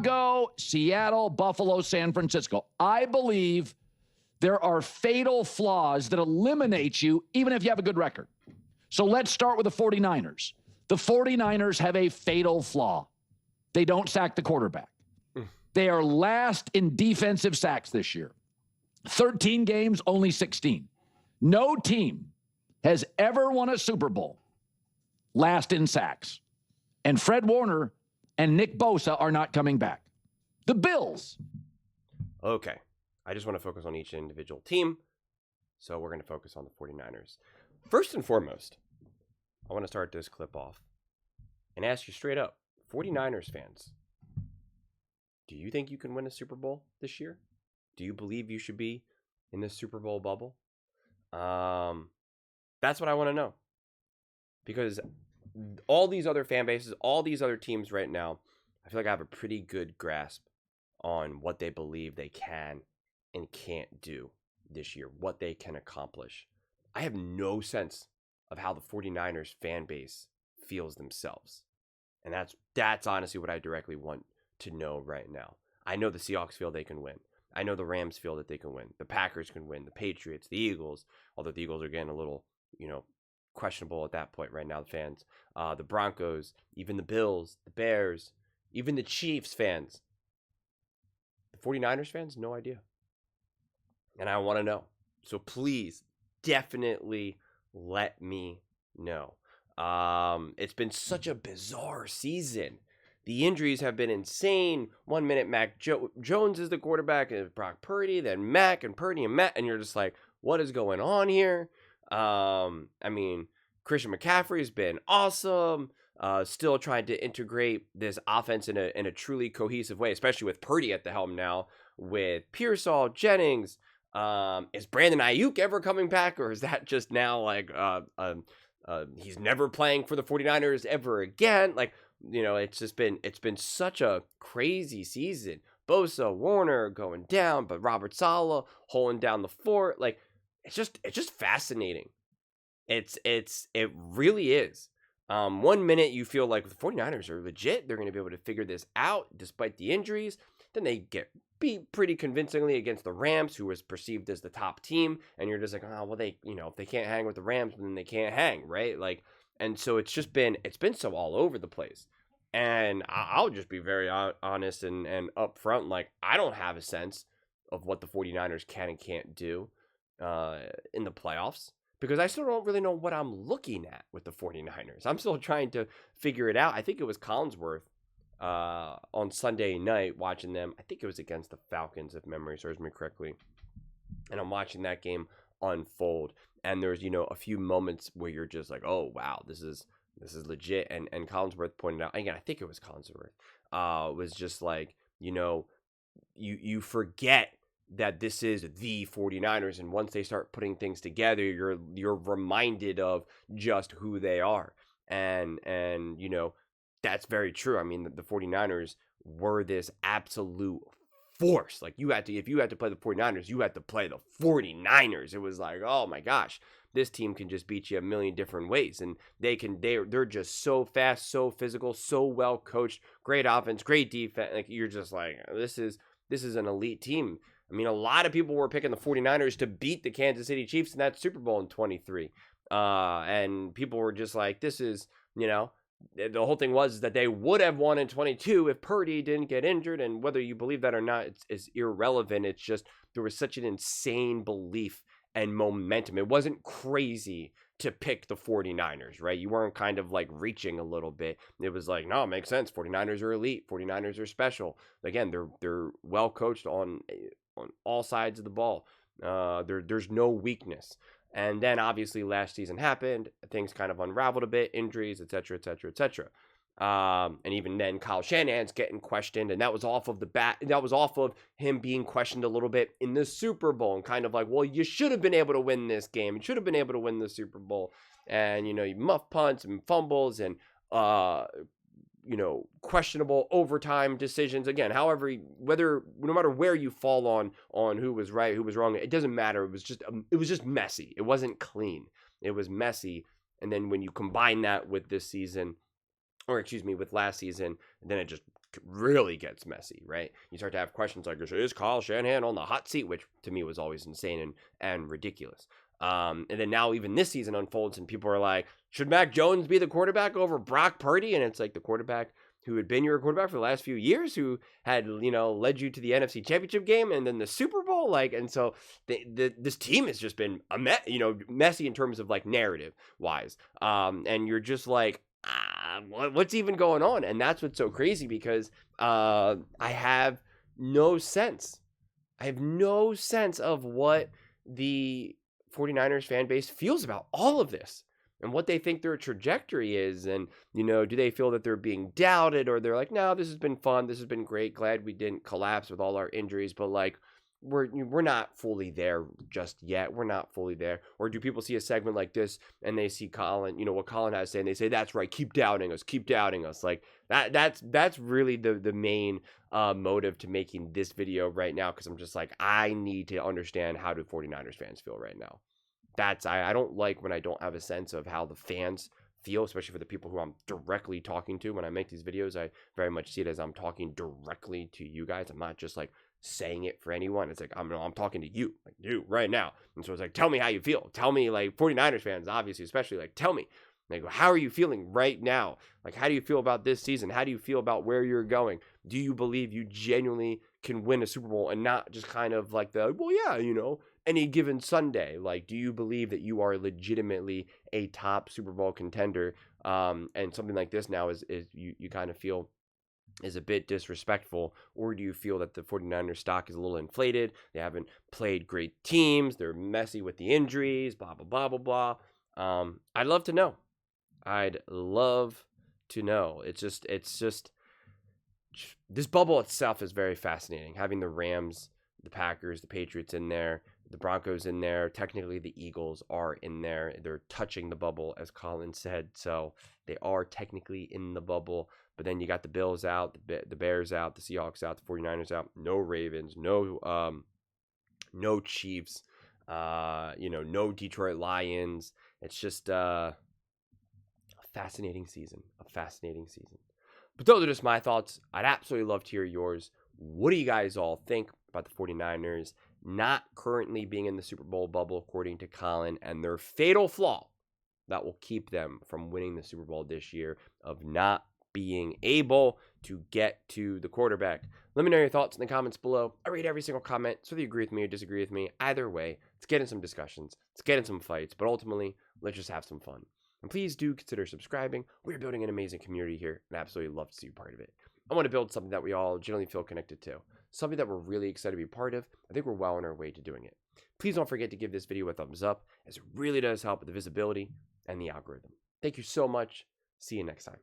Chicago, Seattle, Buffalo, San Francisco. I believe there are fatal flaws that eliminate you even if you have a good record. So let's start with the 49ers. The 49ers have a fatal flaw. They don't sack the quarterback. They are last in defensive sacks this year. 13 games, only 16. No team has ever won a Super Bowl last in sacks. And Fred Warner and Nick Bosa are not coming back. The Bills. Okay. I just want to focus on each individual team. So we're going to focus on the 49ers. First and foremost, I want to start this clip off and ask you straight up, 49ers fans, do you think you can win a Super Bowl this year? Do you believe you should be in the Super Bowl bubble? That's what I want to know. Because all these other fan bases, all these other teams right now, I feel like I have a pretty good grasp on what they believe they can and can't do this year, what they can accomplish. I have no sense of how the 49ers fan base feels themselves. And that's honestly what I directly want to know right now. I know the Seahawks feel they can win. I know the Rams feel that they can win. The Packers can win. The Patriots, the Eagles, although the Eagles are getting a little, questionable at that point right now, the fans. The Broncos, even the Bills, the Bears, even the Chiefs fans. The 49ers fans, no idea. And I want to know. So please, definitely let me know. It's been such a bizarre season. The injuries have been insane. 1 minute Mac Jones is the quarterback, and Brock Purdy, then Mac and Purdy and Matt, and you're just like, what is going on here? Christian McCaffrey's been awesome. Still trying to integrate this offense in a truly cohesive way, especially with Purdy at the helm now, with Pearsall, Jennings. Is Brandon Ayuk ever coming back, or is that just now like he's never playing for the 49ers ever again? Like, it's been such a crazy season. Bosa, Warner going down, but Robert Saleh holding down the fort. Like, it's just fascinating. It really is. 1 minute you feel like the 49ers are legit. They're going to be able to figure this out despite the injuries. Then they get beat pretty convincingly against the Rams, who was perceived as the top team. And you're just like, oh, well, if they can't hang with the Rams, then they can't hang, right? Like, and so it's been so all over the place. And I'll just be very honest and upfront. Like, I don't have a sense of what the 49ers can and can't do in the playoffs, because I still don't really know what I'm looking at with the 49ers. I'm still trying to figure it out. I think it was Collinsworth on Sunday night watching them. I think it was against the Falcons, if memory serves me correctly. And I'm watching that game unfold. And there's, a few moments where you're just like, oh, wow, this is legit. And Collinsworth pointed out, again, I think it was Collinsworth, was just like, you forget that this is the 49ers, and once they start putting things together, you're reminded of just who they are. And that's very true. I mean, the 49ers were this absolute force. Like, if you had to play the 49ers, you had to play the 49ers. It was like, oh my gosh, this team can just beat you a million different ways. And they're just so fast, so physical, so well coached, great offense, great defense. Like, you're just like, this is an elite team. I mean, a lot of people were picking the 49ers to beat the Kansas City Chiefs in that Super Bowl in 23. And people were just like, this is, the whole thing was that they would have won in 22 if Purdy didn't get injured. And whether you believe that or not, it's irrelevant. It's just, there was such an insane belief and momentum. It wasn't crazy to pick the 49ers, right? You weren't kind of like reaching a little bit. It was like, no, it makes sense. 49ers are elite. 49ers are special. Again, they're well coached on all sides of the ball. There's no weakness. And then obviously last season happened. Things kind of unraveled a bit, injuries, et cetera, et cetera, et cetera. And even then Kyle Shanahan's getting questioned, and that was off of him being questioned a little bit in the Super Bowl, and kind of like, well, you should have been able to win this game. You should have been able to win the Super Bowl. And, you muff punts and fumbles and, questionable overtime decisions. Again, however, no matter where you fall on who was right, who was wrong, it doesn't matter. It was just messy. It wasn't clean. It was messy. And then when you combine that with this season, with last season, then it just really gets messy, right? You start to have questions like, is Kyle Shanahan on the hot seat, which to me was always insane and ridiculous. And then now even this season unfolds and people are like, should Mac Jones be the quarterback over Brock Purdy? And it's like the quarterback who had been your quarterback for the last few years, who had, led you to the NFC Championship game and then the Super Bowl. And so this team has just been messy in terms of like narrative wise. And you're just like, what's even going on? And that's what's so crazy, because I have no sense. I have no sense of what the 49ers fan base feels about all of this and what they think their trajectory is. And, do they feel that they're being doubted, or they're like, no, this has been fun. This has been great. Glad we didn't collapse with all our injuries, but like, we're not fully there just yet. We're not fully there. Or do people see a segment like this and they see Colin, what Colin has to say, and they say, that's right, keep doubting us. Like that's really the main motive to making this video right now, because I'm just like, I need to understand how do 49ers fans feel right now. I don't like when I don't have a sense of how the fans feel, especially for the people who I'm directly talking to. When I make these videos, I very much see it as I'm talking directly to you guys. I'm not just like saying it for anyone. It's like, I'm talking to you, like you right now. And so it's like, tell me how you feel. Tell me, like 49ers fans, obviously, especially, like, tell me, like, how are you feeling right now? Like, how do you feel about this season? How do you feel about where you're going? Do you believe you genuinely can win a Super Bowl and not just kind of like any given Sunday? Like, do you believe that you are legitimately a top Super Bowl contender? And something like this now is you kind of feel is a bit disrespectful? Or do you feel that the 49ers stock is a little inflated? They haven't played great teams. They're messy with the injuries, blah, blah, blah, blah, blah. I'd love to know. It's just this bubble itself is very fascinating. Having the Rams, the Packers, the Patriots in there, the Broncos in there, technically the Eagles are in there. They're touching the bubble, as Colin said. So they are technically in the bubble. But then you got the Bills out, the Bears out, the Seahawks out, the 49ers out, no Ravens, no Chiefs, no Detroit Lions. It's just a fascinating season. But those are just my thoughts. I'd absolutely love to hear yours. What do you guys all think about the 49ers not currently being in the Super Bowl bubble, according to Colin, and their fatal flaw that will keep them from winning the Super Bowl this year of not being able to get to the quarterback? Let me know your thoughts in the comments below. I read every single comment, so whether you agree with me or disagree with me, either way, let's get in some discussions, let's get in some fights, but ultimately, let's just have some fun. And please do consider subscribing. We're building an amazing community here, and I absolutely love to see you part of it. I want to build something that we all generally feel connected to, something that we're really excited to be part of. I think we're well on our way to doing it. Please don't forget to give this video a thumbs up, as it really does help with the visibility and the algorithm. Thank you so much. See you next time.